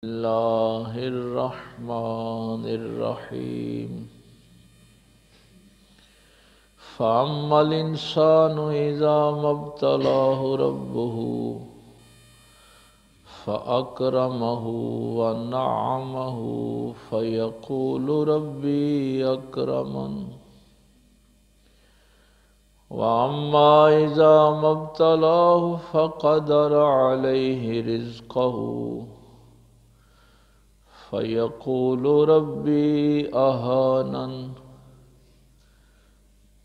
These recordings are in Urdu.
اللہ الرحمن الرحیم فَأَمَّا الْإِنسَانُ إِذَا مَا ابْتَلَاهُ رَبُّهُ فَأَكْرَمَهُ وَنَعَّمَهُ فَيَقُولُ رَبِّي أَكْرَمَنِ وَأَمَّا إِذَا مَا ابْتَلَاهُ فَقَدَرَ عَلَيْهِ رِزْقَهُ فَيَقُولُ رَبِّي أَهَانَنِ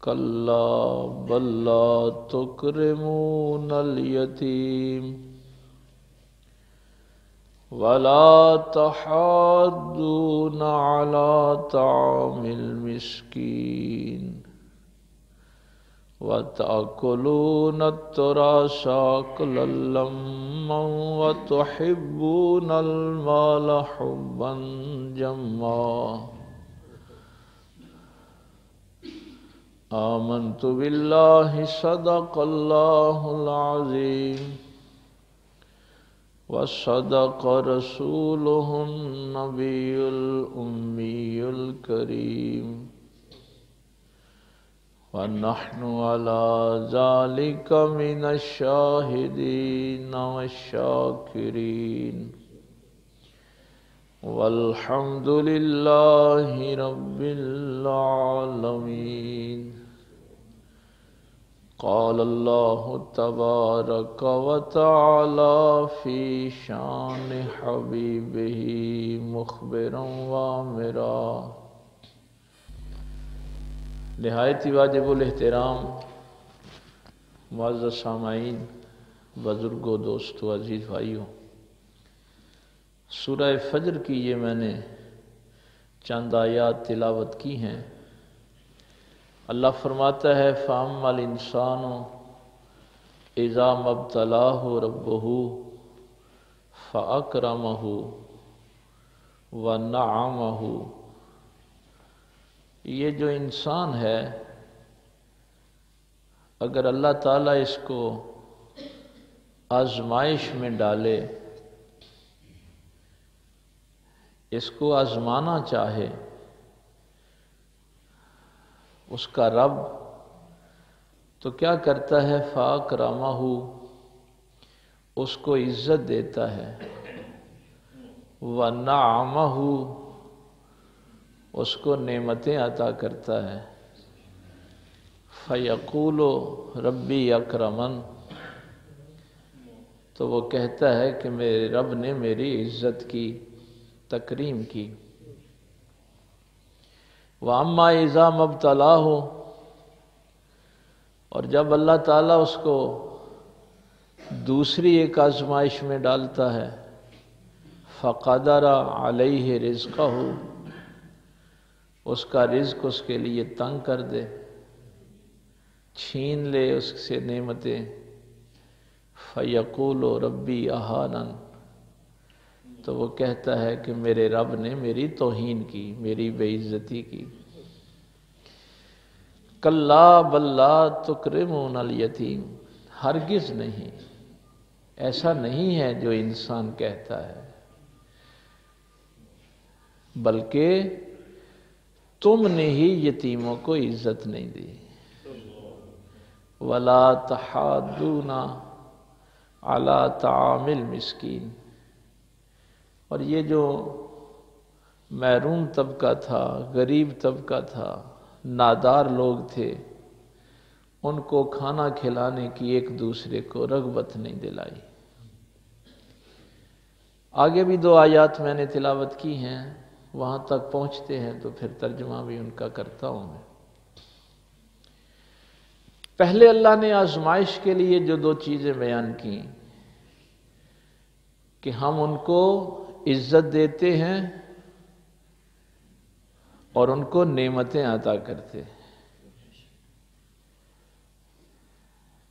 كَلَّا بَل لَّا تُكْرِمُونَ الْيَتِيمَ وَلَا تَحَاضُّونَ عَلَى طَعَامِ الْمِسْكِينِ وَتَأْكُلُونَ التُّرَاثَ أَكْلًا لَمًّا وَتُحِبُّونَ الْمَالَ حُبًّا جَمًّا آمنت بالله صدق الله العظيم وصدق رسوله النبي الأمي الكريم ونحن على ذلك من الشاهدين والشاكرين والحمد لله رب العالمين قال الله تبارك وتعالى في شان حبيبه مخبرا وامرا نہایت ہی واجب الاحترام معزز سامعین، بزرگوں، دوستوں، عزیز بھائیوں، سورہ فجر کی یہ میں نے چند آیات تلاوت کی ہیں۔ اللہ فرماتا ہے فَأَمَّا الْإِنسَانُ إِذَا مَا ابْتَلَاهُ رَبُّهُ فَأَكْرَمَهُ وَنَعَّمَهُ، یہ جو انسان ہے، اگر اللہ تعالیٰ اس کو آزمائش میں ڈالے، اس کو آزمانا چاہے، اس کا رب تو کیا کرتا ہے؟ فَأَكْرَمَهُ، اس کو عزت دیتا ہے، وَنَعَّمَهُ، اس کو نعمتیں عطا کرتا ہے، فَيَقُولُ رَبِّي أَكْرَمَنِ، تو وہ کہتا ہے کہ میرے رب نے میری عزت کی، تکریم کی۔ وَأَمَّا إِذَا مَا ابْتَلَاهُ، اور جب اللہ تعالیٰ اس کو دوسری ایک آزمائش میں ڈالتا ہے، فَقَدَرَ عَلَيْهِ رِزْقَهُ، اس کا رزق اس کے لیے تنگ کر دے، چھین لے اس سے نعمتیں، فَيَقُولُ رَبِّي أَهَانَنِ، تو وہ کہتا ہے کہ میرے رب نے میری توہین کی، میری بے عزتی کی۔ کَلَّا بَل لَّا تُكْرِمُونَ الْيَتِيمَ، ہرگز نہیں، ایسا نہیں ہے جو انسان کہتا ہے، بلکہ تم نے ہی یتیموں کو عزت نہیں دی۔ وَلَا تَحَاضُّونَ عَلَى طَعَامِ الْمِسْكِينِ، اور یہ جو محروم طبقہ تھا، غریب طبقہ تھا، نادار لوگ تھے، ان کو کھانا کھلانے کی ایک دوسرے کو رغبت نہیں دلائی۔ آگے بھی دو آیات میں نے تلاوت کی ہیں، وہاں تک پہنچتے ہیں تو پھر ترجمہ بھی ان کا کرتا ہوں میں۔ پہلے اللہ نے آزمائش کے لیے جو دو چیزیں بیان کی کہ ہم ان کو عزت دیتے ہیں اور ان کو نعمتیں عطا کرتے ہیں،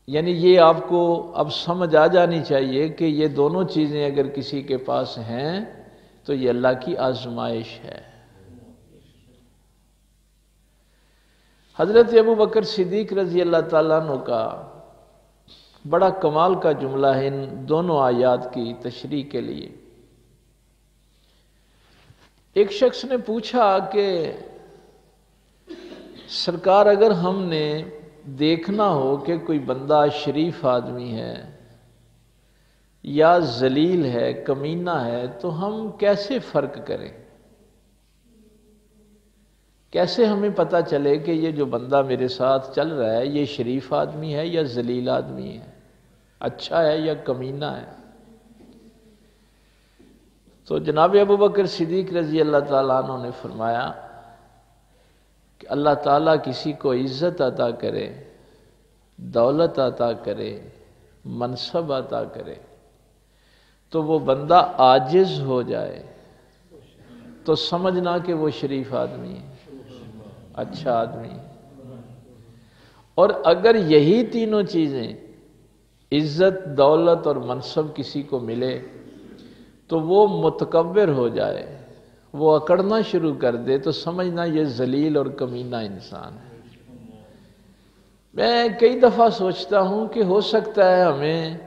یعنی یہ آپ کو اب سمجھ آ جانی چاہیے کہ یہ دونوں چیزیں اگر کسی کے پاس ہیں تو یہ اللہ کی آزمائش ہے۔ حضرت ابوبکر صدیق رضی اللہ تعالیٰ عنہ کا بڑا کمال کا جملہ ہے ان دونوں آیات کی تشریح کے لیے۔ ایک شخص نے پوچھا کہ سرکار اگر ہم نے دیکھنا ہو کہ کوئی بندہ شریف آدمی ہے یا ذلیل ہے، کمینہ ہے، تو ہم کیسے فرق کریں؟ کیسے ہمیں پتہ چلے کہ یہ جو بندہ میرے ساتھ چل رہا ہے یہ شریف آدمی ہے یا ذلیل آدمی ہے، اچھا ہے یا کمینہ ہے؟ تو جناب ابو بکر صدیق رضی اللہ تعالیٰ عنہ نے فرمایا کہ اللہ تعالیٰ کسی کو عزت عطا کرے، دولت عطا کرے، منصب عطا کرے، تو وہ بندہ عاجز ہو جائے تو سمجھنا کہ وہ شریف آدمی ہے، اچھا آدمی ہے۔ اور اگر یہی تینوں چیزیں عزت، دولت اور منصب کسی کو ملے تو وہ متکبر ہو جائے، وہ اکڑنا شروع کر دے، تو سمجھنا یہ ذلیل اور کمینہ انسان ہے۔ میں کئی دفعہ سوچتا ہوں کہ ہو سکتا ہے ہمیں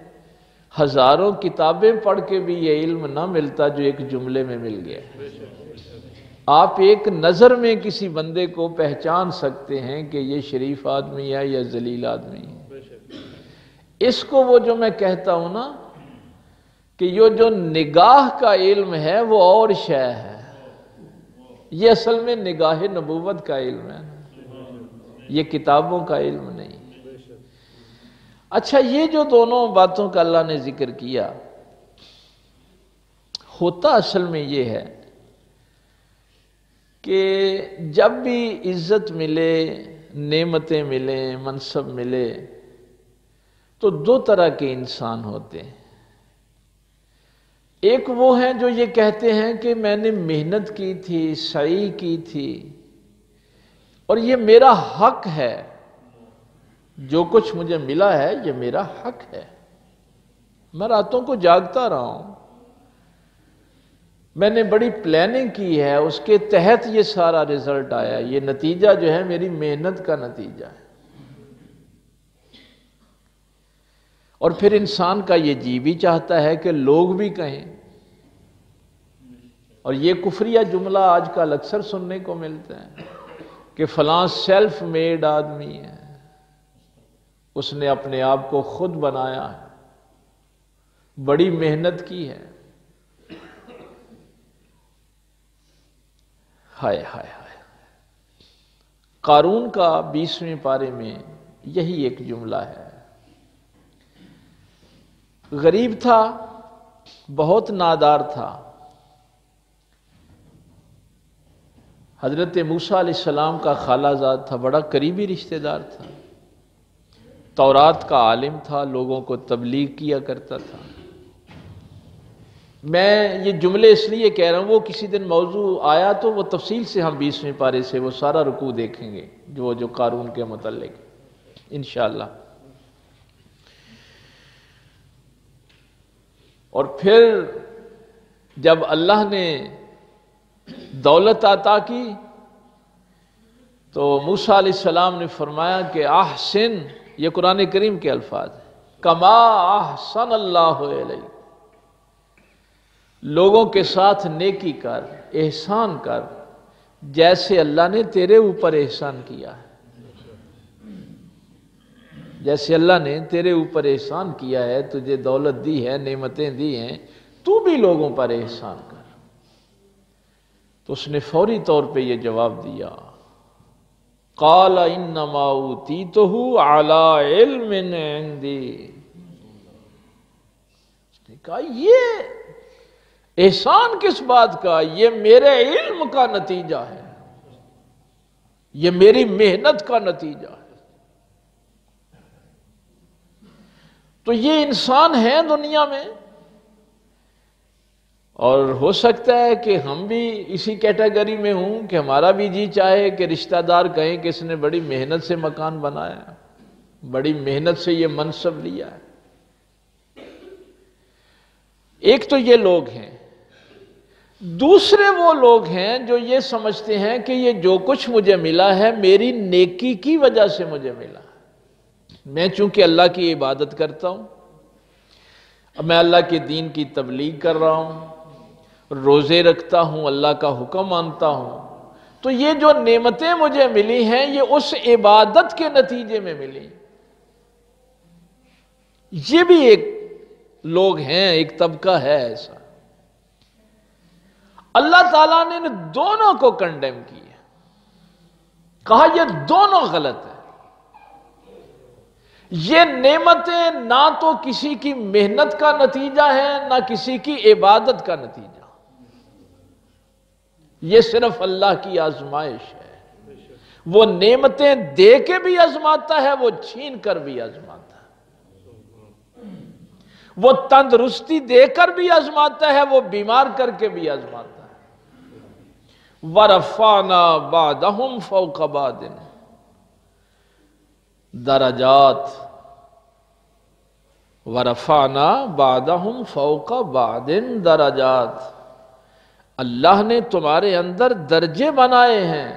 ہزاروں کتابیں پڑھ کے بھی یہ علم نہ ملتا جو ایک جملے میں مل گیا۔ آپ ایک نظر میں کسی بندے کو پہچان سکتے ہیں کہ یہ شریف آدمی ہے یا ذلیل آدمی ہے۔ اس کو وہ جو میں کہتا ہوں نا کہ یہ جو نگاہ کا علم ہے وہ اور شے ہے، یہ اصل میں نگاہ نبوت کا علم ہے، یہ کتابوں کا علم نہیں۔ اچھا، یہ جو دونوں باتوں کا اللہ نے ذکر کیا، ہوتا اصل میں یہ ہے کہ جب بھی عزت ملے، نعمتیں ملیں، منصب ملے، تو دو طرح کے انسان ہوتے ہیں۔ ایک وہ ہیں جو یہ کہتے ہیں کہ میں نے محنت کی تھی، سعی کی تھی، اور یہ میرا حق ہے، جو کچھ مجھے ملا ہے یہ میرا حق ہے، میں راتوں کو جاگتا رہا ہوں، میں نے بڑی پلاننگ کی ہے، اس کے تحت یہ سارا رزلٹ آیا، یہ نتیجہ جو ہے میری محنت کا نتیجہ ہے۔ اور پھر انسان کا یہ جی بھی چاہتا ہے کہ لوگ بھی کہیں، اور یہ کفریہ جملہ آج کل اکثر سننے کو ملتا ہے کہ فلاں سیلف میڈ آدمی ہے، اس نے اپنے آپ کو خود بنایا ہے، بڑی محنت کی ہے۔ ہائے ہائے ہائے، قارون کا 20ویں پارے میں یہی ایک جملہ ہے۔ غریب تھا، بہت نادار تھا، حضرت موسیٰ علیہ السلام کا خالہ زاد تھا، بڑا قریبی رشتہ دار تھا، تورات کا عالم تھا، لوگوں کو تبلیغ کیا کرتا تھا۔ میں یہ جملے اس لیے کہہ رہا ہوں، وہ کسی دن موضوع آیا تو وہ تفصیل سے ہم 20ویں پارے سے وہ سارا رکوع دیکھیں گے جو قارون کے متعلق انشاءاللہ۔ اور پھر جب اللہ نے دولت عطا کی تو موسیٰ علیہ السلام نے فرمایا کہ احسن، یہ قرآن کریم کے الفاظ ہیں، کما احسن اللہ علیہ، لوگوں کے ساتھ نیکی کر، احسان کر، جیسے اللہ نے تیرے اوپر احسان کیا ہے، جیسے اللہ نے تیرے اوپر احسان کیا ہے، تجھے دولت دی ہے، نعمتیں دی ہیں، تو بھی لوگوں پر احسان کر۔ تو اس نے فوری طور پہ یہ جواب دیا، قال انما اوتیتہ علی علم عندی، اس نے کہا یہ احسان کس بات کا، یہ میرے علم کا نتیجہ ہے، یہ میری محنت کا نتیجہ ہے۔ تو یہ انسان ہیں دنیا میں، اور ہو سکتا ہے کہ ہم بھی اسی کیٹیگری میں ہوں کہ ہمارا بھی جی چاہے کہ رشتہ دار کہیں کہ اس نے بڑی محنت سے مکان بنایا، بڑی محنت سے یہ منصب لیا ہے۔ ایک تو یہ لوگ ہیں، دوسرے وہ لوگ ہیں جو یہ سمجھتے ہیں کہ یہ جو کچھ مجھے ملا ہے میری نیکی کی وجہ سے مجھے ملا، میں چونکہ اللہ کی عبادت کرتا ہوں، اب میں اللہ کے دین کی تبلیغ کر رہا ہوں، روزے رکھتا ہوں، اللہ کا حکم مانتا ہوں، تو یہ جو نعمتیں مجھے ملی ہیں یہ اس عبادت کے نتیجے میں ملی۔ یہ بھی ایک لوگ ہیں، ایک طبقہ ہے ایسا۔ اللہ تعالیٰ نے ان دونوں کو کنڈیم کیا، کہا یہ دونوں غلط ہے۔ یہ نعمتیں نہ تو کسی کی محنت کا نتیجہ ہے، نہ کسی کی عبادت کا نتیجہ، یہ صرف اللہ کی آزمائش ہے۔ وہ نعمتیں دے کے بھی آزماتا ہے، وہ چھین کر بھی آزماتا ہے، وہ تندرستی دے کر بھی آزماتا ہے، وہ بیمار کر کے بھی آزماتا ہے۔ وَرَفَعْنَا بَعْضَهُمْ فَوْقَ بَعْضٍ درجات، وَرَفَعْنَا بَعْضَهُمْ فَوْقَ بَعْضٍ درجات، اللہ نے تمہارے اندر درجے بنائے ہیں،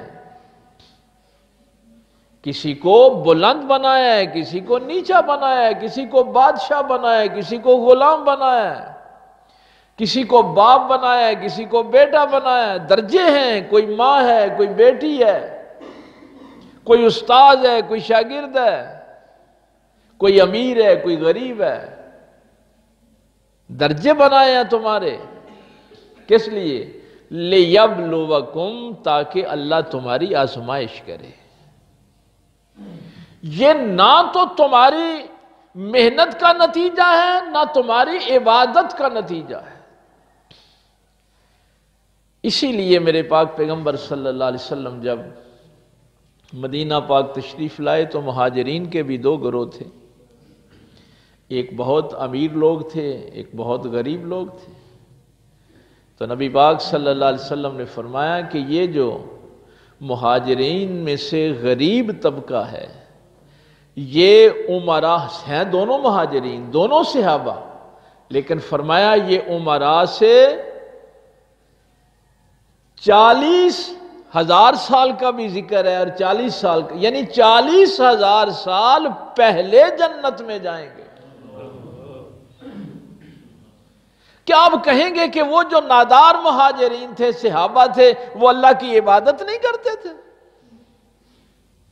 کسی کو بلند بنایا ہے، کسی کو نیچا بنایا ہے، کسی کو بادشاہ بنایا ہے، کسی کو غلام بنایا ہے، کسی کو باپ بنایا ہے، کسی کو بیٹا بنایا ہے۔ درجے ہیں، کوئی ماں ہے، کوئی بیٹی ہے، کوئی استاد ہے، کوئی شاگرد ہے، کوئی امیر ہے، کوئی غریب ہے۔ درجے بنائے ہیں تمہارے، کس لیے؟ لِيَبْلُوَكُمْ، تاکہ اللہ تمہاری آزمائش کرے۔ یہ نہ تو تمہاری محنت کا نتیجہ ہے، نہ تمہاری عبادت کا نتیجہ ہے۔ اسی لیے میرے پاک پیغمبر صلی اللہ علیہ وسلم جب مدینہ پاک تشریف لائے تو مہاجرین کے بھی دو گروہ تھے، ایک بہت امیر لوگ تھے، ایک بہت غریب لوگ تھے۔ تو نبی پاک صلی اللہ علیہ وسلم نے فرمایا کہ یہ جو مہاجرین میں سے غریب طبقہ ہے، یہ امراء ہیں، دونوں مہاجرین، دونوں صحابہ، لیکن فرمایا یہ امراء سے 40,000 سال کا بھی ذکر ہے، اور 40 سال کا، یعنی 40,000 سال پہلے جنت میں جائیں گے۔ کیا آپ کہیں گے کہ وہ جو نادار مہاجرین تھے، صحابہ تھے، وہ اللہ کی عبادت نہیں کرتے تھے؟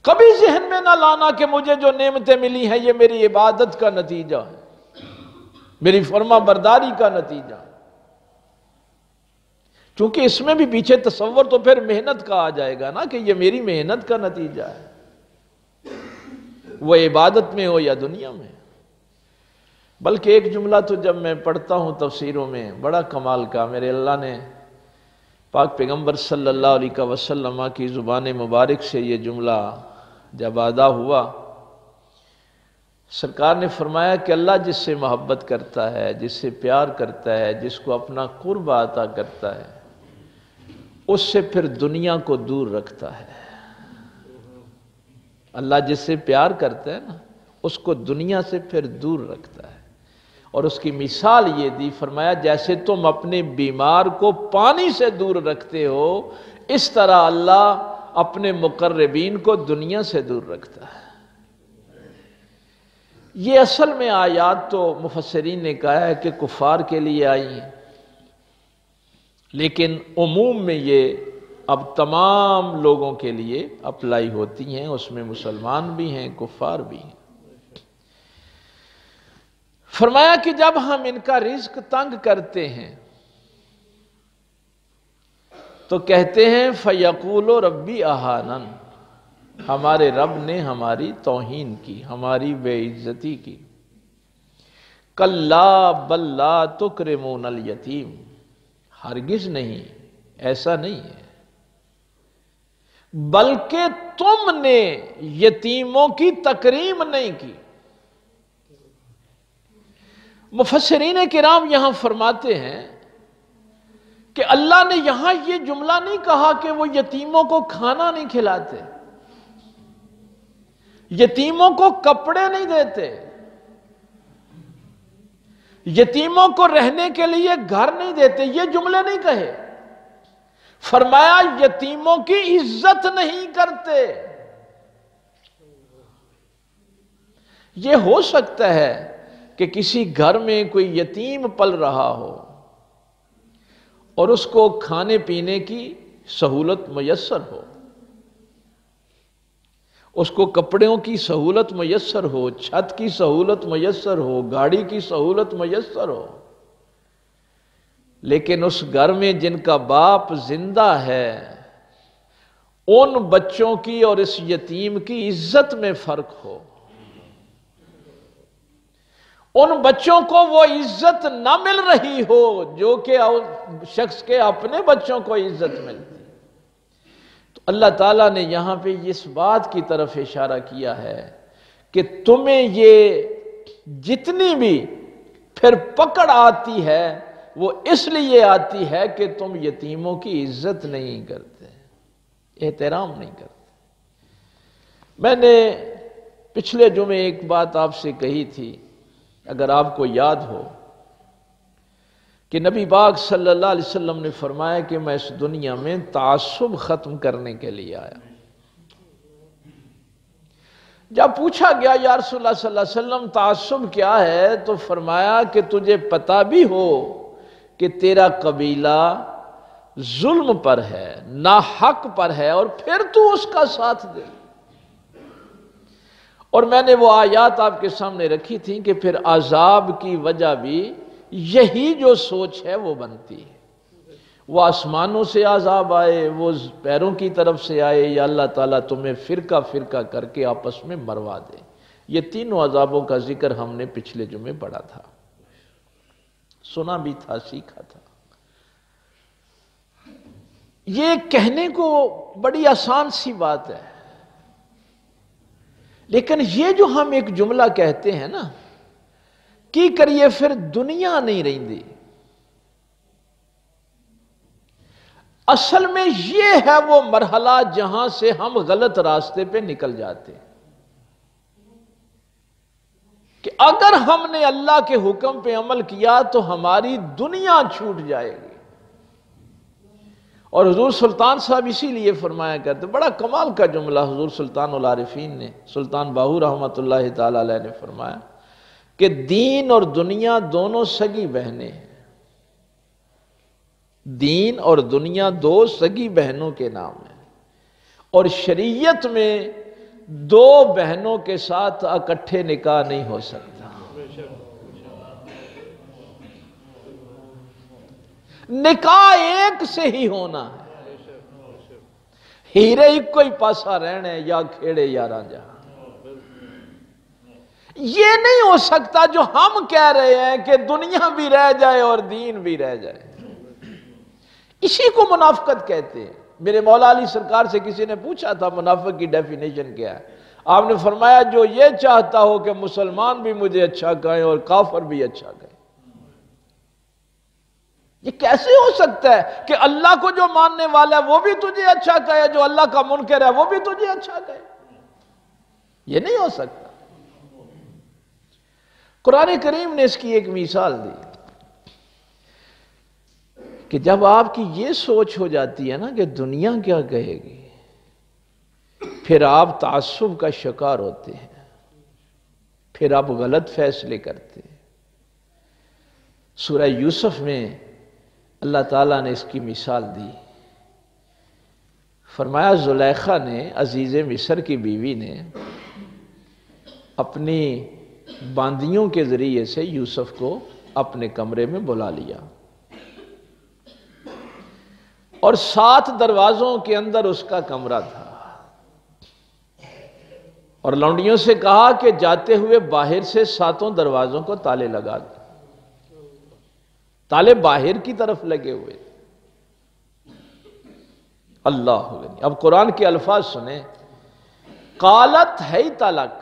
کبھی ذہن میں نہ لانا کہ مجھے جو نعمتیں ملی ہیں یہ میری عبادت کا نتیجہ ہے، میری فرما برداری کا نتیجہ ہے، چونکہ اس میں بھی پیچھے تصور تو پھر محنت کا آ جائے گا نا، کہ یہ میری محنت کا نتیجہ ہے، وہ عبادت میں ہو یا دنیا میں۔ بلکہ ایک جملہ تو جب میں پڑھتا ہوں تفسیروں میں بڑا کمال کا، میرے اللہ نے پاک پیغمبر صلی اللہ علیہ وسلم کی زبان مبارک سے یہ جملہ جب ادا ہوا، سرکار نے فرمایا کہ اللہ جس سے محبت کرتا ہے، جس سے پیار کرتا ہے، جس کو اپنا قرب عطا کرتا ہے، اس سے پھر دنیا کو دور رکھتا ہے۔ اللہ جس سے پیار کرتا ہے نا، اس کو دنیا سے پھر دور رکھتا ہے۔ اور اس کی مثال یہ دی، فرمایا جیسے تم اپنے بیمار کو پانی سے دور رکھتے ہو، اس طرح اللہ اپنے مقربین کو دنیا سے دور رکھتا ہے۔ یہ اصل میں آیات تو مفسرین نے کہا ہے کہ کفار کے لیے آئی ہیں، لیکن عموم میں یہ اب تمام لوگوں کے لیے اپلائی ہوتی ہیں، اس میں مسلمان بھی ہیں، کفار بھی ہیں۔ فرمایا کہ جب ہم ان کا رزق تنگ کرتے ہیں تو کہتے ہیں فَيَقُولُ رَبِّ أَهَانَنِ، ہمارے رب نے ہماری توہین کی، ہماری بے عزتی کی۔ کَلَّا بَل لَا تُكْرِمُونَ الْيَتِيمَ، ہرگز نہیں، ایسا نہیں ہے، بلکہ تم نے یتیموں کی تکریم نہیں کی۔ مفسرین کرام یہاں فرماتے ہیں کہ اللہ نے یہاں یہ جملہ نہیں کہا کہ وہ یتیموں کو کھانا نہیں کھلاتے، یتیموں کو کپڑے نہیں دیتے، یتیموں کو رہنے کے لیے گھر نہیں دیتے، یہ جملے نہیں کہے۔ فرمایا یتیموں کی عزت نہیں کرتے۔ یہ ہو سکتا ہے کہ کسی گھر میں کوئی یتیم پل رہا ہو، اور اس کو کھانے پینے کی سہولت میسر ہو، اس کو کپڑوں کی سہولت میسر ہو، چھت کی سہولت میسر ہو، گاڑی کی سہولت میسر ہو، لیکن اس گھر میں جن کا باپ زندہ ہے ان بچوں کی اور اس یتیم کی عزت میں فرق ہو، ان بچوں کو وہ عزت نہ مل رہی ہو جو کہ شخص کے اپنے بچوں کو عزت ملتی. تو اللہ تعالیٰ نے یہاں پہ اس بات کی طرف اشارہ کیا ہے کہ تمہیں یہ جتنی بھی پھر پکڑ آتی ہے وہ اس لیے آتی ہے کہ تم یتیموں کی عزت نہیں کرتے، احترام نہیں کرتے. میں نے پچھلے جمعے ایک بات آپ سے کہی تھی، اگر آپ کو یاد ہو، کہ نبی پاک صلی اللہ علیہ وسلم نے فرمایا کہ میں اس دنیا میں تعصب ختم کرنے کے لیے آیا. جب پوچھا گیا یا رسول اللہ صلی اللہ علیہ وسلم تعصب کیا ہے، تو فرمایا کہ تجھے پتہ بھی ہو کہ تیرا قبیلہ ظلم پر ہے، ناحق پر ہے، اور پھر تو اس کا ساتھ دے. اور میں نے وہ آیات آپ کے سامنے رکھی تھی کہ پھر عذاب کی وجہ بھی یہی جو سوچ ہے وہ بنتی ہے. وہ آسمانوں سے عذاب آئے، وہ پیروں کی طرف سے آئے، یا اللہ تعالیٰ تمہیں فرقہ فرقہ کر کے آپس میں مروا دے. یہ تینوں عذابوں کا ذکر ہم نے پچھلے جمعے پڑھا تھا، سنا بھی تھا، سیکھا تھا. یہ کہنے کو بڑی آسان سی بات ہے، لیکن یہ جو ہم ایک جملہ کہتے ہیں نا، کی کریے پھر دنیا نہیں رہی. اصل میں یہ ہے وہ مرحلہ جہاں سے ہم غلط راستے پہ نکل جاتے ہیں، کہ اگر ہم نے اللہ کے حکم پہ عمل کیا تو ہماری دنیا چھوٹ جائے گی. اور حضور سلطان صاحب اسی لیے فرمایا کرتے، بڑا کمال کا جملہ حضور سلطان العارفین نے، سلطان باہو رحمۃ اللہ تعالی علیہ نے فرمایا کہ دین اور دنیا دونوں سگی بہنیں ہیں. دین اور دنیا دو سگی بہنوں کے نام ہیں، اور شریعت میں دو بہنوں کے ساتھ اکٹھے نکاح نہیں ہو سکتا. نکاح ایک سے ہی ہونا ہے. ہیرے ایک کوئی پاسا رہنے یا کھیڑے یا راجا، یہ نہیں ہو سکتا جو ہم کہہ رہے ہیں کہ دنیا بھی رہ جائے اور دین بھی رہ جائے. اسی کو منافقت کہتے ہیں. میرے مولا علی سرکار سے کسی نے پوچھا تھا منافق کی ڈیفینیشن کیا ہے، آپ نے فرمایا جو یہ چاہتا ہو کہ مسلمان بھی مجھے اچھا کہیں اور کافر بھی اچھا کہیں. یہ کیسے ہو سکتا ہے کہ اللہ کو جو ماننے والا ہے وہ بھی تجھے اچھا کہے، جو اللہ کا منکر ہے وہ بھی تجھے اچھا کہے؟ یہ نہیں ہو سکتا. قرآن کریم نے اس کی ایک مثال دی کہ جب آپ کی یہ سوچ ہو جاتی ہے نا کہ دنیا کیا کہے گی، پھر آپ تعصب کا شکار ہوتے ہیں، پھر آپ غلط فیصلے کرتے ہیں. سورہ یوسف میں اللہ تعالیٰ نے اس کی مثال دی. فرمایا زلیخا نے، عزیز مصر کی بیوی نے، اپنی باندیوں کے ذریعے سے یوسف کو اپنے کمرے میں بلا لیا، اور 7 دروازوں کے اندر اس کا کمرہ تھا، اور لونڈیوں سے کہا کہ جاتے ہوئے باہر سے 7 دروازوں کو تالے لگا دیں. تالے باہر کی طرف لگے ہوئے. اللہ غنی. اب قرآن کے الفاظ سنیں. قالت حیت لک،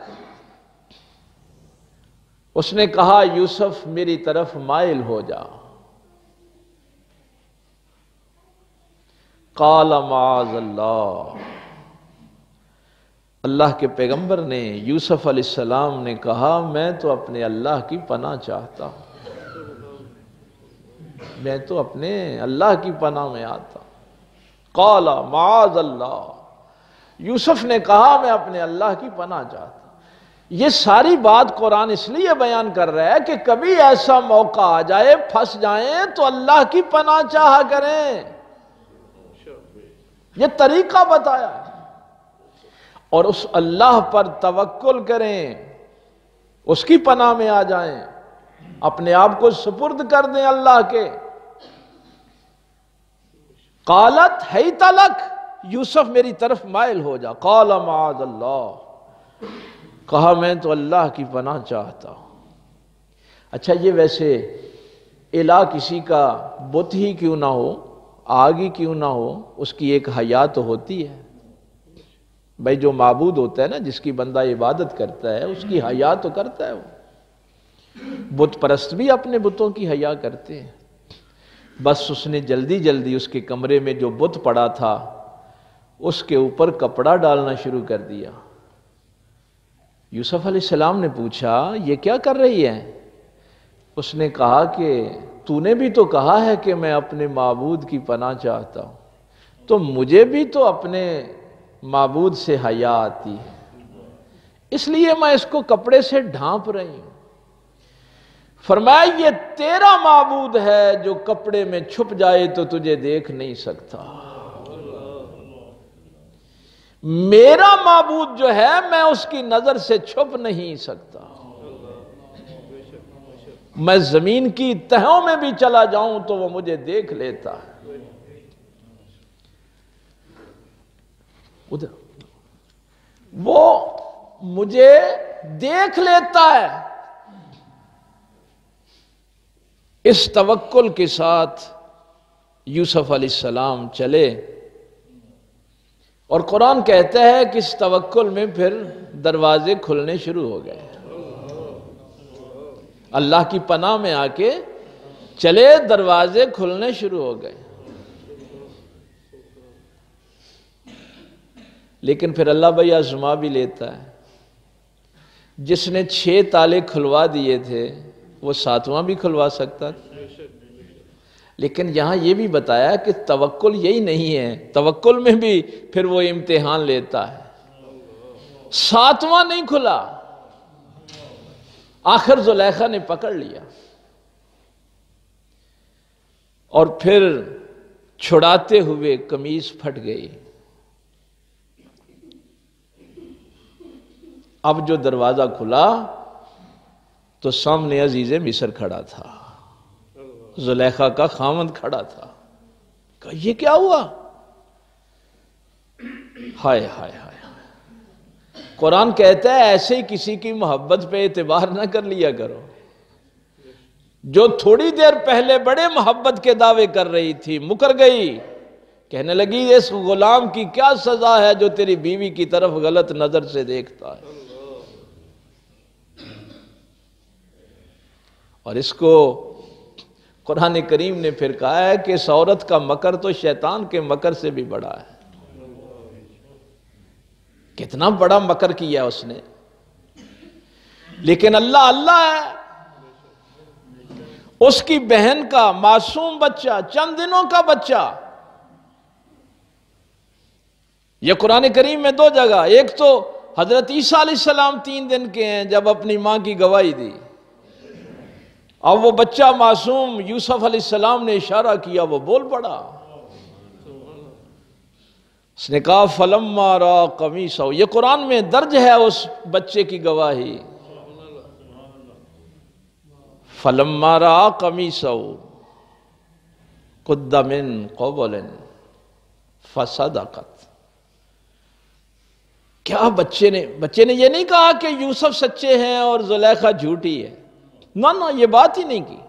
اس نے کہا یوسف میری طرف مائل ہو جا. قال معاذ اللہ، اللہ کے پیغمبر نے، یوسف علیہ السلام نے کہا میں تو اپنے اللہ کی پناہ چاہتا ہوں، میں تو اپنے اللہ کی پناہ میں آتا ہوں. قال معاذ اللہ، یوسف نے کہا میں اپنے اللہ کی پناہ چاہتا ہوں. یہ ساری بات قرآن اس لیے بیان کر رہا ہے کہ کبھی ایسا موقع آ جائے پھنس جائیں تو اللہ کی پناہ چاہا کریں. یہ طریقہ بتایا اور اس اللہ پر توکل کریں، اس کی پناہ میں آ جائیں، اپنے آپ کو سپرد کر دیں اللہ کے. قالت حیت لک، یوسف میری طرف مائل ہو جا. قال معاذ اللہ، کہا میں تو اللہ کی پناہ چاہتا ہوں. اچھا یہ ویسے الہ کسی کا بت ہی کیوں نہ ہو، آگ ہی کیوں نہ ہو، اس کی ایک حیا تو ہوتی ہے. بھائی جو معبود ہوتا ہے نا، جس کی بندہ عبادت کرتا ہے، اس کی حیا تو کرتا ہے. وہ بت پرست بھی اپنے بتوں کی حیا کرتے ہیں. بس اس نے جلدی جلدی اس کے کمرے میں جو بت پڑا تھا اس کے اوپر کپڑا ڈالنا شروع کر دیا. یوسف علیہ السلام نے پوچھا یہ کیا کر رہی ہے؟ اس نے کہا کہ تو نے بھی تو کہا ہے کہ میں اپنے معبود کی پناہ چاہتا ہوں، تو مجھے بھی تو اپنے معبود سے حیا آتی ہے، اس لیے میں اس کو کپڑے سے ڈھانپ رہی ہوں. فرمایا یہ تیرا معبود ہے جو کپڑے میں چھپ جائے تو تجھے دیکھ نہیں سکتا، میرا معبود جو ہے میں اس کی نظر سے چھپ نہیں سکتا. میں زمین کی تہوں میں بھی چلا جاؤں تو وہ مجھے دیکھ لیتا ہے. وہ مجھے دیکھ لیتا ہے. اس توکل کے ساتھ یوسف علیہ السلام چلے، اور قرآن کہتا ہے کہ اس توکل میں پھر دروازے کھلنے شروع ہو گئے. اللہ کی پناہ میں آ کے چلے، دروازے کھلنے شروع ہو گئے. لیکن پھر اللہ بھائی آزما بھی لیتا ہے. جس نے 6 تالے کھلوا دیے تھے وہ 7واں بھی کھلوا سکتا تھا. لیکن یہاں یہ بھی بتایا کہ توکل یہی نہیں ہے، توکل میں بھی پھر وہ امتحان لیتا ہے. 7واں نہیں کھلا، آخر زلیخا نے پکڑ لیا اور پھر چھڑاتے ہوئے قمیص پھٹ گئی. اب جو دروازہ کھلا تو سامنے عزیز مصر کھڑا تھا، زلیخا کا خاوند کھڑا تھا. کہا یہ کیا ہوا؟ ہائے ہائے ہائے. قرآن کہتا ہے ایسے ہی کسی کی محبت پہ اعتبار نہ کر لیا کرو. جو تھوڑی دیر پہلے بڑے محبت کے دعوے کر رہی تھی مکر گئی. کہنے لگی اس غلام کی کیا سزا ہے جو تیری بیوی کی طرف غلط نظر سے دیکھتا ہے. اور اس کو قرآن کریم نے پھر کہا ہے کہ اس عورت کا مکر تو شیطان کے مکر سے بھی بڑا ہے. کتنا بڑا مکر کیا اس نے، لیکن اللہ ہے. اس کی بہن کا معصوم بچہ، چند دنوں کا بچہ. یہ قرآن کریم میں 2 جگہ، ایک تو حضرت عیسیٰ علیہ السلام 3 دن کے ہیں جب اپنی ماں کی گواہی دی. اب وہ بچہ معصوم یوسف علیہ السلام نے اشارہ کیا، وہ بول پڑا. اس نے کہا فَلَمَّا رَأَىٰ قَمِيصَهُ. یہ قرآن میں درج ہے اس بچے کی گواہی. فَلَمَّا رَأَىٰ قَمِيصَهُ قُدَّ مِن قُبُلٍ فَصَدَقَتْ. کیا بچے نے یہ نہیں کہا کہ یوسف سچے ہیں اور زلیخا جھوٹی ہے. نہ یہ بات ہی نہیں کی.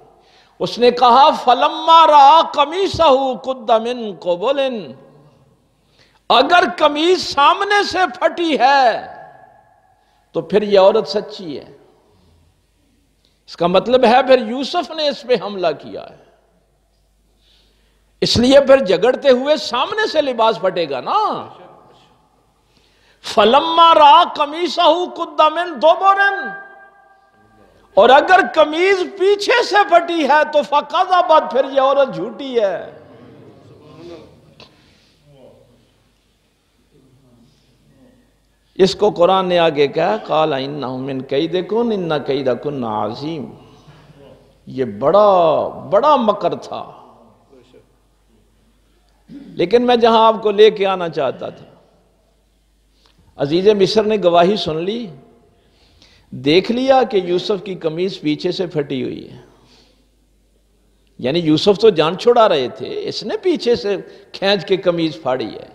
اس نے کہا فَلَمَّا رَأَىٰ قَمِيصَهُ قُدَّ مِن قُبُلٍ. اگر قمیص سامنے سے پھٹی ہے تو پھر یہ عورت سچی ہے. اس کا مطلب ہے پھر یوسف نے اس پہ حملہ کیا ہے. اس لیے پھر جھگڑتے ہوئے سامنے سے لباس پھٹے گا نا. فَلَمَّا رَأَىٰ قَمِيصَهُ قُدَّ مِن دُبُرٍ. اور اگر قمیض پیچھے سے پھٹی ہے تو فَكَذَبَتْ. پھر یہ عورت جھوٹی ہے. اس کو قرآن نے آگے کہا قال انہ من کیدکن ان کیدکن عظیم، یہ بڑا مکر تھا۔ لیکن میں جہاں آپ کو لے کے آنا چاہتا تھا، عزیز مصر نے گواہی سن لی، دیکھ لیا کہ یوسف کی قمیض پیچھے سے پھٹی ہوئی ہے، یعنی یوسف تو جان چھڑا رہے تھے، اس نے پیچھے سے کھینچ کے قمیض پھاڑی ہے۔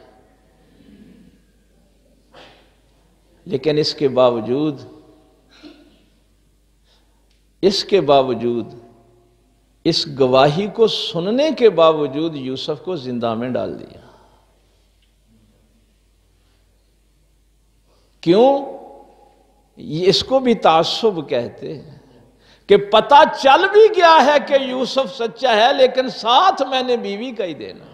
لیکن اس کے باوجود اس گواہی کو سننے کے باوجود یوسف کو زندہ میں ڈال دیا۔ کیوں؟ اس کو بھی تعصب کہتے ہیں کہ پتہ چل بھی گیا ہے کہ یوسف سچا ہے، لیکن ساتھ میں نے بیوی کا ہی دینا۔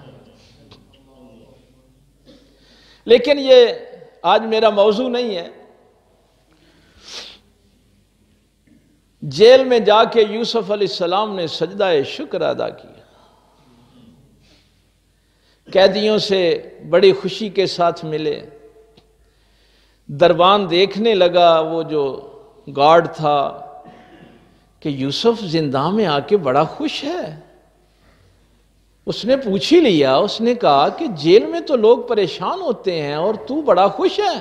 لیکن یہ آج میرا موضوع نہیں ہے۔ جیل میں جا کے یوسف علیہ السلام نے سجدہ شکر ادا کیا، قیدیوں سے بڑی خوشی کے ساتھ ملے، دربان دیکھنے لگا وہ جو گارڈ تھا کہ یوسف زندہ میں آ کے بڑا خوش ہے۔ اس نے پوچھ ہی لیا، اس نے کہا کہ جیل میں تو لوگ پریشان ہوتے ہیں اور تو بڑا خوش ہے۔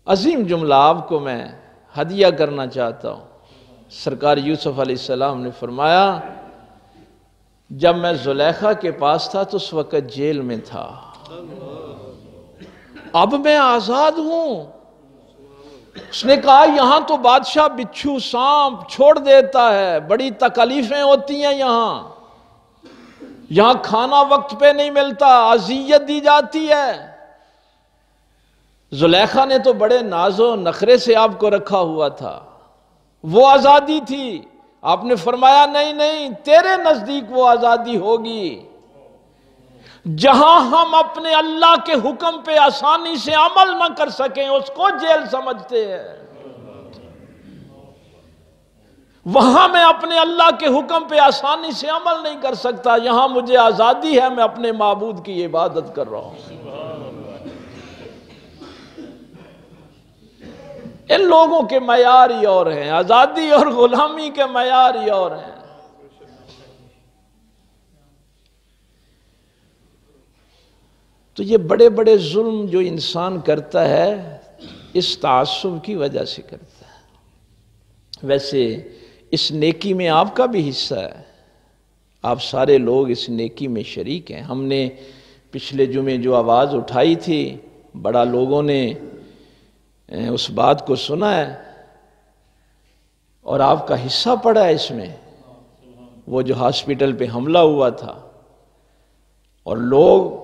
عظیم جملہ آپ کو میں ہدیہ کرنا چاہتا ہوں۔ سرکار یوسف علیہ السلام نے فرمایا جب میں زلیخا کے پاس تھا تو اس وقت جیل میں تھا، اب میں آزاد ہوں۔ اس نے کہا یہاں تو بادشاہ بچھو سانپ چھوڑ دیتا ہے، بڑی تکلیفیں ہوتی ہیں، یہاں کھانا وقت پہ نہیں ملتا، اذیت دی جاتی ہے۔ زلیخا نے تو بڑے ناز و نخرے سے آپ کو رکھا ہوا تھا، وہ آزادی تھی۔ آپ نے فرمایا نہیں تیرے نزدیک وہ آزادی ہوگی جہاں ہم اپنے اللہ کے حکم پہ آسانی سے عمل نہ کر سکیں، اس کو جیل سمجھتے ہیں۔ وہاں میں اپنے اللہ کے حکم پہ آسانی سے عمل نہیں کر سکتا، یہاں مجھے آزادی ہے، میں اپنے معبود کی عبادت کر رہا ہوں۔ ان لوگوں کے معیار ہی اور ہیں، آزادی اور غلامی کے معیار ہی اور ہیں۔ تو یہ بڑے بڑے ظلم جو انسان کرتا ہے اس تعصب کی وجہ سے کرتا ہے۔ ویسے اس نیکی میں آپ کا بھی حصہ ہے، آپ سارے لوگ اس نیکی میں شریک ہیں۔ ہم نے پچھلے جمعے جو آواز اٹھائی تھی، بڑا لوگوں نے اس بات کو سنا ہے اور آپ کا حصہ پڑا ہے اس میں۔ وہ جو ہاسپٹل پہ حملہ ہوا تھا اور لوگ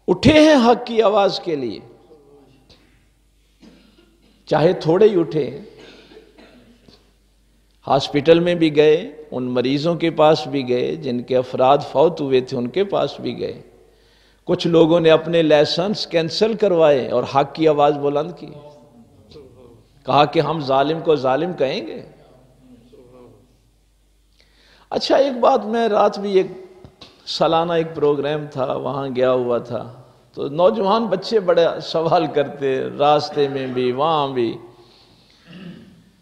اٹھے ہیں حق کی آواز کے لیے، چاہے تھوڑے ہی اٹھے ہیں، ہاسپٹل میں بھی گئے، ان مریضوں کے پاس بھی گئے، جن کے افراد فوت ہوئے تھے ان کے پاس بھی گئے۔ کچھ لوگوں نے اپنے لائسنس کینسل کروائے اور حق کی آواز بلند کی، کہا کہ ہم ظالم کو ظالم کہیں گے۔ اچھا ایک بات، میں رات بھی ایک سالانہ ایک پروگرام تھا، وہاں گیا ہوا تھا، تو نوجوان بچے بڑے سوال کرتے راستے میں بھی وہاں بھی،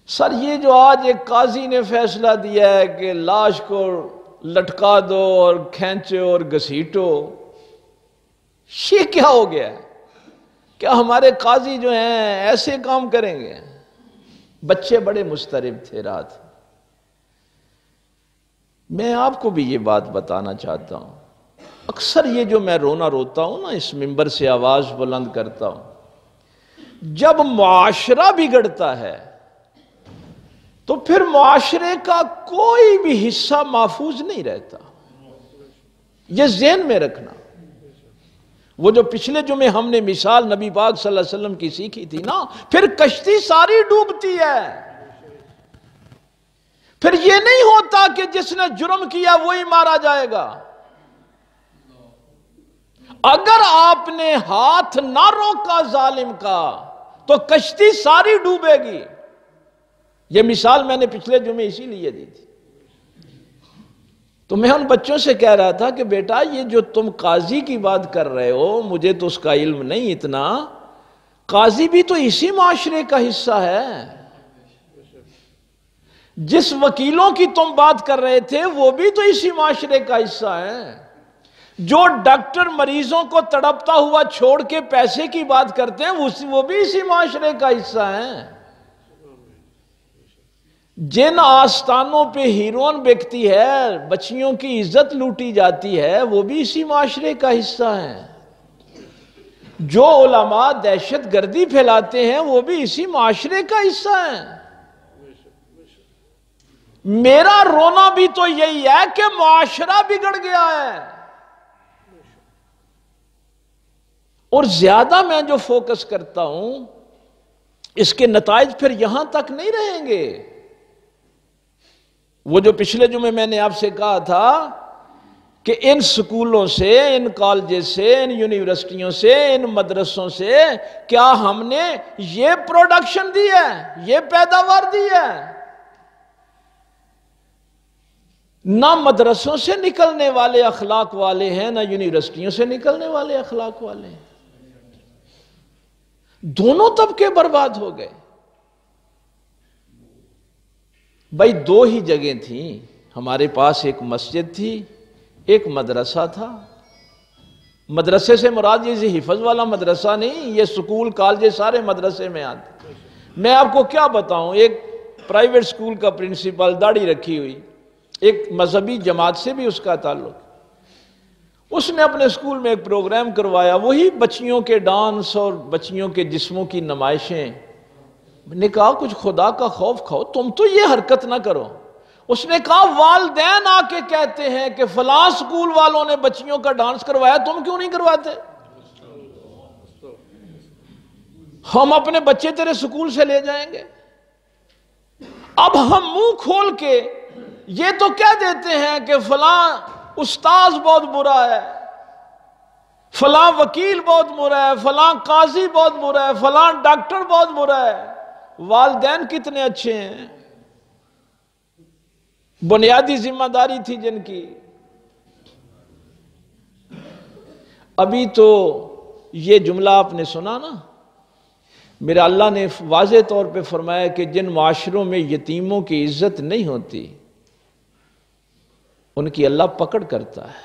سر یہ جو آج ایک قاضی نے فیصلہ دیا ہے کہ لاش کو لٹکا دو اور کھینچو اور گھسیٹو، یہ کیا ہو گیا ہے؟ کیا ہمارے قاضی جو ہیں ایسے کام کریں گے؟ بچے بڑے مضطرب تھے رات۔ میں آپ کو بھی یہ بات بتانا چاہتا ہوں، اکثر یہ جو میں روتا ہوں نا، اس منبر سے آواز بلند کرتا ہوں، جب معاشرہ بگڑتا ہے تو پھر معاشرے کا کوئی بھی حصہ محفوظ نہیں رہتا، یہ ذہن میں رکھنا۔ وہ جو پچھلے جمعے ہم نے مثال نبی پاک صلی اللہ علیہ وسلم کی سیکھی تھی نا، پھر کشتی ساری ڈوبتی ہے، پھر یہ نہیں ہوتا کہ جس نے جرم کیا وہی مارا جائے گا۔ اگر آپ نے ہاتھ نہ روکا ظالم کا تو کشتی ساری ڈوبے گی۔ یہ مثال میں نے پچھلے جمعے اسی لیے دی تھی۔ تو میں ان بچوں سے کہہ رہا تھا کہ بیٹا یہ جو تم قاضی کی بات کر رہے ہو، مجھے تو اس کا علم نہیں اتنا، قاضی بھی تو اسی معاشرے کا حصہ ہے۔ جس وکیلوں کی تم بات کر رہے تھے وہ بھی تو اسی معاشرے کا حصہ ہے۔ جو ڈاکٹر مریضوں کو تڑپتا ہوا چھوڑ کے پیسے کی بات کرتے ہیں وہ بھی اسی معاشرے کا حصہ ہیں۔ جن آستانوں پہ ہیروئن بکتی ہے، بچیوں کی عزت لوٹی جاتی ہے، وہ بھی اسی معاشرے کا حصہ ہیں۔ جو علماء دہشت گردی پھیلاتے ہیں وہ بھی اسی معاشرے کا حصہ ہیں۔ میرا رونا بھی تو یہی ہے کہ معاشرہ بگڑ گیا ہے، اور زیادہ میں جو فوکس کرتا ہوں اس کے نتائج پھر یہاں تک نہیں رہیں گے۔ وہ جو پچھلے جمعے میں نے آپ سے کہا تھا کہ ان سکولوں سے، ان کالجز سے، ان یونیورسٹیوں سے، ان مدرسوں سے کیا ہم نے یہ پروڈکشن دی ہے، یہ پیداوار دی ہے؟ نہ مدرسوں سے نکلنے والے اخلاق والے ہیں، نہ یونیورسٹیوں سے نکلنے والے اخلاق والے ہیں۔ دونوں طبقے برباد ہو گئے۔ بھائی دو ہی جگہیں تھیں ہمارے پاس، ایک مسجد تھی، ایک مدرسہ تھا۔ مدرسے سے مراد یہ حفظ والا مدرسہ نہیں، یہ سکول کالج سارے مدرسے میں آتے۔ میں آپ کو کیا بتاؤں، ایک پرائیویٹ سکول کا پرنسپل، داڑھی رکھی ہوئی، ایک مذہبی جماعت سے بھی اس کا تعلق، اس نے اپنے سکول میں ایک پروگرام کروایا، وہی بچیوں کے ڈانس اور بچیوں کے جسموں کی نمائشیں۔ میں نے کہا کچھ خدا کا خوف کھاؤ، تم تو یہ حرکت نہ کرو۔ اس نے کہا والدین آ کے کہتے ہیں کہ فلاں سکول والوں نے بچیوں کا ڈانس کروایا، تم کیوں نہیں کرواتے؟ ہم اپنے بچے تیرے سکول سے لے جائیں گے۔ اب ہم منہ کھول کے یہ تو کہہ دیتے ہیں کہ فلاں استاذ بہت برا ہے، فلاں وکیل بہت برا ہے، فلاں قاضی بہت برا ہے، فلاں ڈاکٹر بہت برا ہے۔ والدین کتنے اچھے ہیں، بنیادی ذمہ داری تھی جن کی۔ ابھی تو یہ جملہ آپ نے سنا نا، میرا اللہ نے واضح طور پہ فرمایا کہ جن معاشروں میں یتیموں کی عزت نہیں ہوتی ان کی اللہ پکڑ کرتا ہے۔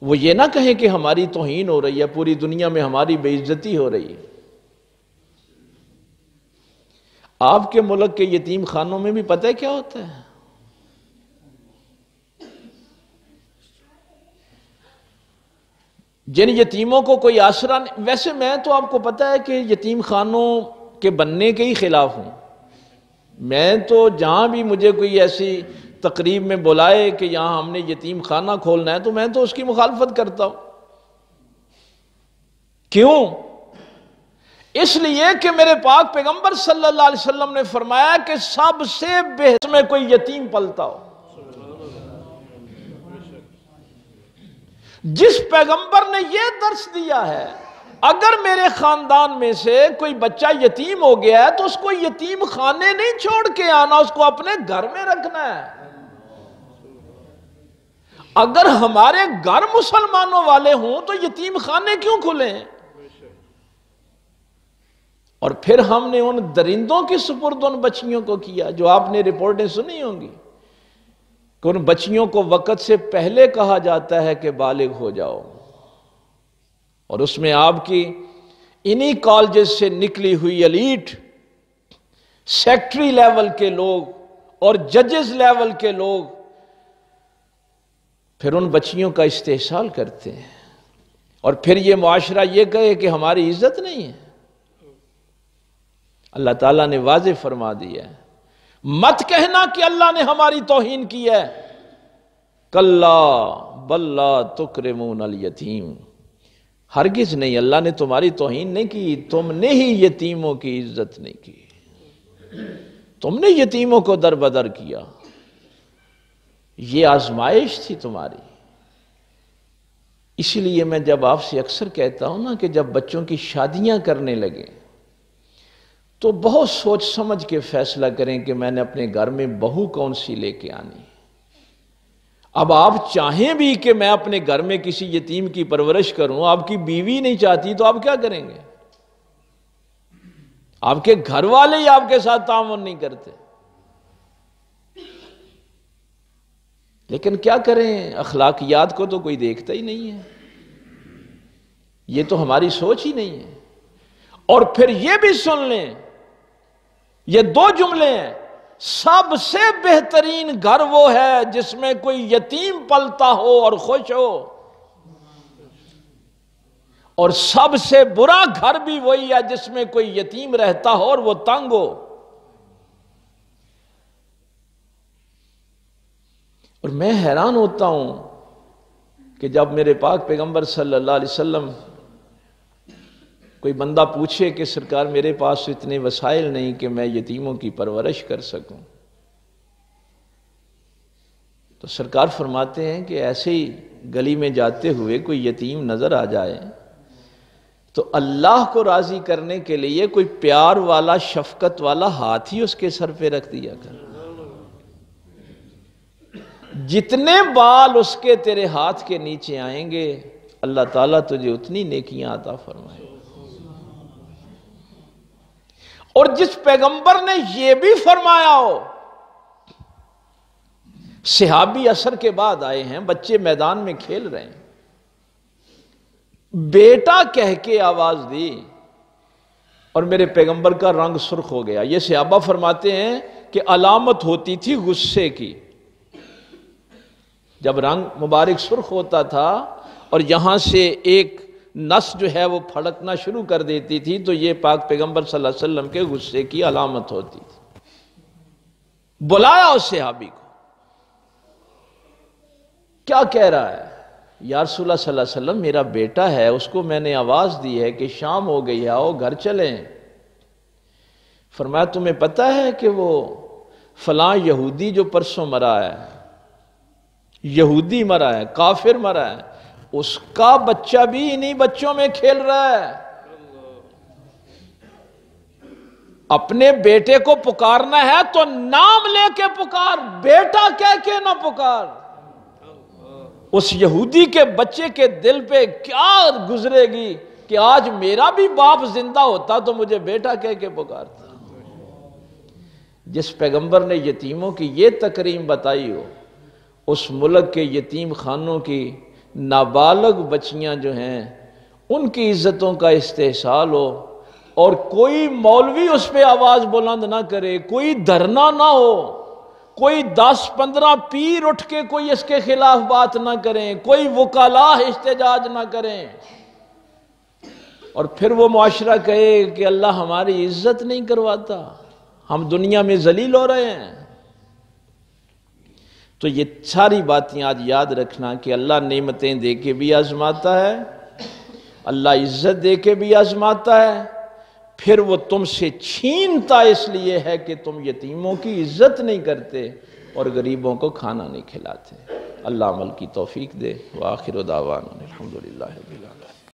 وہ یہ نہ کہیں کہ ہماری توہین ہو رہی ہے، پوری دنیا میں ہماری بے عزتی ہو رہی ہے۔ آپ کے ملک کے یتیم خانوں میں بھی پتہ ہے کیا ہوتا ہے؟ جن یتیموں کو کوئی آسرا نہیں، ویسے میں تو آپ کو پتہ ہے کہ یتیم خانوں کے بننے کے ہی خلاف ہوں۔ میں تو جہاں بھی مجھے کوئی ایسی تقریب میں بلائے کہ یہاں ہم نے یتیم خانہ کھولنا ہے تو میں تو اس کی مخالفت کرتا ہوں۔ کیوں؟ اس لیے کہ میرے پاک پیغمبر صلی اللہ علیہ وسلم نے فرمایا کہ سب سے بہتر میں کوئی یتیم پلتا ہو۔ جس پیغمبر نے یہ درس دیا ہے اگر میرے خاندان میں سے کوئی بچہ یتیم ہو گیا ہے تو اس کو یتیم خانے نہیں چھوڑ کے آنا، اس کو اپنے گھر میں رکھنا ہے۔ اگر ہمارے گھر مسلمانوں والے ہوں تو یتیم خانے کیوں کھلیں؟ اور پھر ہم نے ان درندوں کی سپرد ان بچیوں کو کیا، جو آپ نے رپورٹیں سنی ہوں گی کہ ان بچیوں کو وقت سے پہلے کہا جاتا ہے کہ بالغ ہو جاؤ، اور اس میں آپ کی انہی کالجز سے نکلی ہوئی ایلیٹ، سیکٹری لیول کے لوگ اور ججز لیول کے لوگ پھر ان بچیوں کا استحصال کرتے ہیں، اور پھر یہ معاشرہ یہ کہے کہ ہماری عزت نہیں ہے۔ اللہ تعالیٰ نے واضح فرما دیا ہے، مت کہنا کہ اللہ نے ہماری توہین کی ہے۔ کلا بل لا تکرمون الیتیم، ہرگز نہیں، اللہ نے تمہاری توہین نہیں کی، تم نے ہی یتیموں کی عزت نہیں کی، تم نے یتیموں کو در بدر کیا، یہ آزمائش تھی تمہاری۔ اسی لیے میں جب آپ سے اکثر کہتا ہوں نا کہ جب بچوں کی شادیاں کرنے لگے تو بہت سوچ سمجھ کے فیصلہ کریں کہ میں نے اپنے گھر میں بہو کون سی لے کے آنی۔ اب آپ چاہیں بھی کہ میں اپنے گھر میں کسی یتیم کی پرورش کروں، آپ کی بیوی نہیں چاہتی تو آپ کیا کریں گے؟ آپ کے گھر والے ہی آپ کے ساتھ تعاون نہیں کرتے۔ لیکن کیا کریں، اخلاقیات کو تو کوئی دیکھتا ہی نہیں ہے، یہ تو ہماری سوچ ہی نہیں ہے۔ اور پھر یہ بھی سن لیں، یہ دو جملے ہیں، سب سے بہترین گھر وہ ہے جس میں کوئی یتیم پلتا ہو اور خوش ہو، اور سب سے برا گھر بھی وہی ہے جس میں کوئی یتیم رہتا ہو اور وہ تنگ ہو۔ اور میں حیران ہوتا ہوں کہ جب میرے پاک پیغمبر صلی اللہ علیہ وسلم کوئی بندہ پوچھے کہ سرکار میرے پاس اتنے وسائل نہیں کہ میں یتیموں کی پرورش کر سکوں، تو سرکار فرماتے ہیں کہ ایسے ہی گلی میں جاتے ہوئے کوئی یتیم نظر آ جائے تو اللہ کو راضی کرنے کے لیے کوئی پیار والا شفقت والا ہاتھ ہی اس کے سر پہ رکھ دیا کر، جتنے بال اس کے تیرے ہاتھ کے نیچے آئیں گے اللہ تعالیٰ تجھے اتنی نیکیاں عطا فرمائے۔ اور جس پیغمبر نے یہ بھی فرمایا ہو، صحابی عصر کے بعد آئے ہیں، بچے میدان میں کھیل رہے ہیں، بیٹا کہہ کے آواز دی اور میرے پیغمبر کا رنگ سرخ ہو گیا۔ یہ صحابہ فرماتے ہیں کہ علامت ہوتی تھی غصے کی، جب رنگ مبارک سرخ ہوتا تھا اور یہاں سے ایک نس جو ہے وہ پھڑکنا شروع کر دیتی تھی تو یہ پاک پیغمبر صلی اللہ علیہ وسلم کے غصے کی علامت ہوتی تھی۔ بلایا اس صحابی کو، کیا کہہ رہا ہے؟ یا رسول اللہ صلی اللہ علیہ وسلم میرا بیٹا ہے، اس کو میں نے آواز دی ہے کہ شام ہو گئی ہے، آؤ گھر چلیں۔ فرمایا تمہیں پتہ ہے کہ وہ فلاں یہودی جو پرسوں مرا ہے، یہودی مرا ہے، کافر مرا ہے، اس کا بچہ بھی انہی بچوں میں کھیل رہا ہے۔ اپنے بیٹے کو پکارنا ہے تو نام لے کے پکار، بیٹا کہہ کے نہ پکار۔ اس یہودی کے بچے کے دل پہ کیا گزرے گی کہ آج میرا بھی باپ زندہ ہوتا تو مجھے بیٹا کہہ کے پکارتا۔ جس پیغمبر نے یتیموں کی یہ تکریم بتائی ہو، اس ملک کے یتیم خانوں کی نابالغ بچیاں جو ہیں ان کی عزتوں کا استحصال ہو، اور کوئی مولوی اس پہ آواز بلند نہ کرے، کوئی دھرنا نہ ہو، کوئی 10-15 پیر اٹھ کے کوئی اس کے خلاف بات نہ کریں، کوئی وکلاء احتجاج نہ کریں، اور پھر وہ معاشرہ کہے کہ اللہ ہماری عزت نہیں کرواتا، ہم دنیا میں ذلیل ہو رہے ہیں۔ تو یہ ساری باتیں آج یاد رکھنا کہ اللہ نعمتیں دے کے بھی آزماتا ہے، اللہ عزت دے کے بھی آزماتا ہے، پھر وہ تم سے چھینتا اس لیے ہے کہ تم یتیموں کی عزت نہیں کرتے اور غریبوں کو کھانا نہیں کھلاتے۔ اللہ عمل کی توفیق دے۔ وآخر دعوانا الحمدللہ رب العالمین۔